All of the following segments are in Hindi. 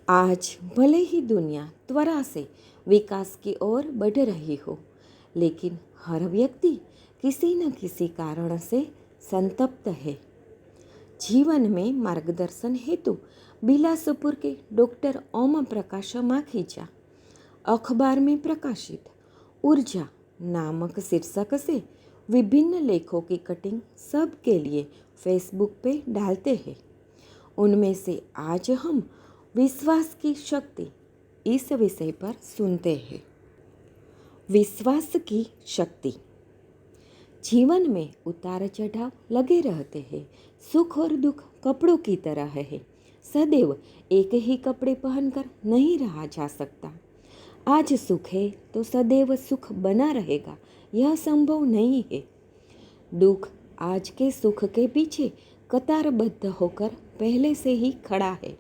आज भले ही दुनिया त्वरा से विकास की ओर बढ़ रही हो, लेकिन हर व्यक्ति किसी न किसी कारण से संतप्त है। जीवन में मार्गदर्शन हेतु बिलासपुर के डॉक्टर ओम प्रकाश माखीजा अखबार में प्रकाशित ऊर्जा नामक शीर्षक से विभिन्न लेखों की कटिंग सबके लिए फेसबुक पे डालते हैं। उनमें से आज हम विश्वास की शक्ति इस विषय पर सुनते हैं। विश्वास की शक्ति। जीवन में उतार चढ़ाव लगे रहते हैं। सुख और दुख कपड़ों की तरह है। सदैव एक ही कपड़े पहनकर नहीं रहा जा सकता। आज सुख है तो सदैव सुख बना रहेगा, यह संभव नहीं है। दुख आज के सुख के पीछे कतारबद्ध होकर पहले से ही खड़ा है।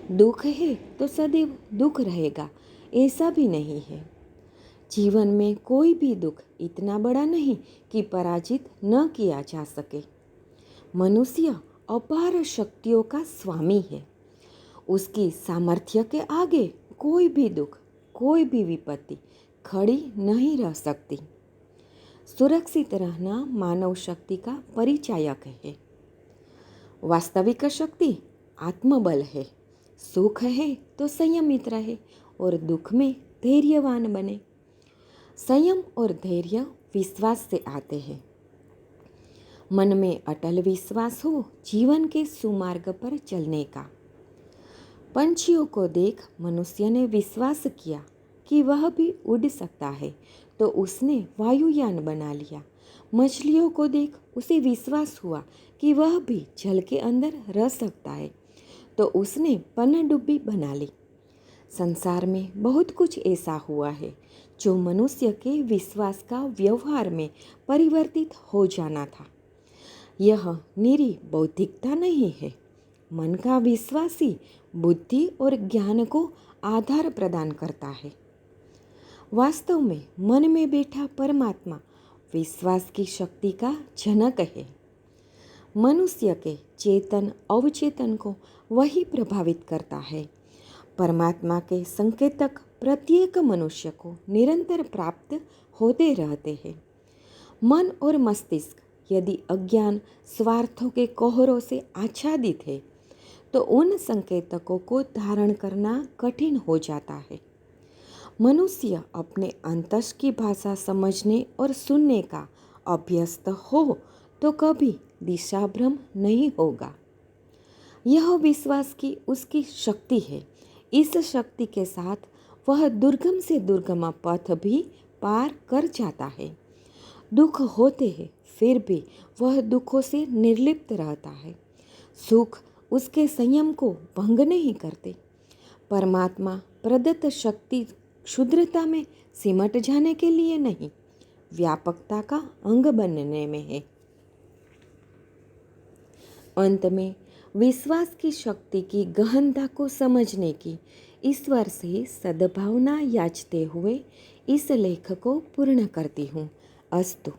दुख है तो सदैव दुख रहेगा, ऐसा भी नहीं है। जीवन में कोई भी दुख इतना बड़ा नहीं कि पराजित न किया जा सके। मनुष्य अपार शक्तियों का स्वामी है। उसकी सामर्थ्य के आगे कोई भी दुख, कोई भी विपत्ति खड़ी नहीं रह सकती। सुरक्षित रहना मानव शक्ति का परिचायक है। वास्तविक शक्ति आत्मबल है। सुख है तो संयमित रहे और दुख में धैर्यवान बने। संयम और धैर्य विश्वास से आते हैं। मन में अटल विश्वास हो जीवन के सुमार्ग पर चलने का। पंछियों को देख मनुष्य ने विश्वास किया कि वह भी उड़ सकता है, तो उसने वायुयान बना लिया। मछलियों को देख उसे विश्वास हुआ कि वह भी जल के अंदर रह सकता है, तो उसने पनडुब्बी बना ली। संसार में बहुत कुछ ऐसा हुआ है जो मनुष्य के विश्वास का व्यवहार में परिवर्तित हो जाना था। यह निरी बौद्धिकता नहीं है। मन का विश्वास ही बुद्धि और ज्ञान को आधार प्रदान करता है। वास्तव में मन में बैठा परमात्मा विश्वास की शक्ति का जनक है। मनुष्य के चेतन अवचेतन को वही प्रभावित करता है। परमात्मा के संकेतक प्रत्येक मनुष्य को निरंतर प्राप्त होते रहते हैं। मन और मस्तिष्क यदि अज्ञान स्वार्थों के कोहरों से आच्छादित है, तो उन संकेतकों को धारण करना कठिन हो जाता है। मनुष्य अपने अंतस की भाषा समझने और सुनने का अभ्यस्त हो तो कभी दिशाभ्रम नहीं होगा। यह विश्वास की उसकी शक्ति है। इस शक्ति के साथ वह दुर्गम से दुर्गम पथ भी पार कर जाता है। दुख होते हैं फिर भी वह दुखों से निर्लिप्त रहता है। सुख उसके संयम को भंग नहीं करते। परमात्मा प्रदत्त शक्ति क्षुद्रता में सिमट जाने के लिए नहीं, व्यापकता का अंग बनने में है। अंत में विश्वास की शक्ति की गहनता को समझने की ईश्वर से सद्भावना याचते हुए इस लेख को पूर्ण करती हूँ। अस्तु।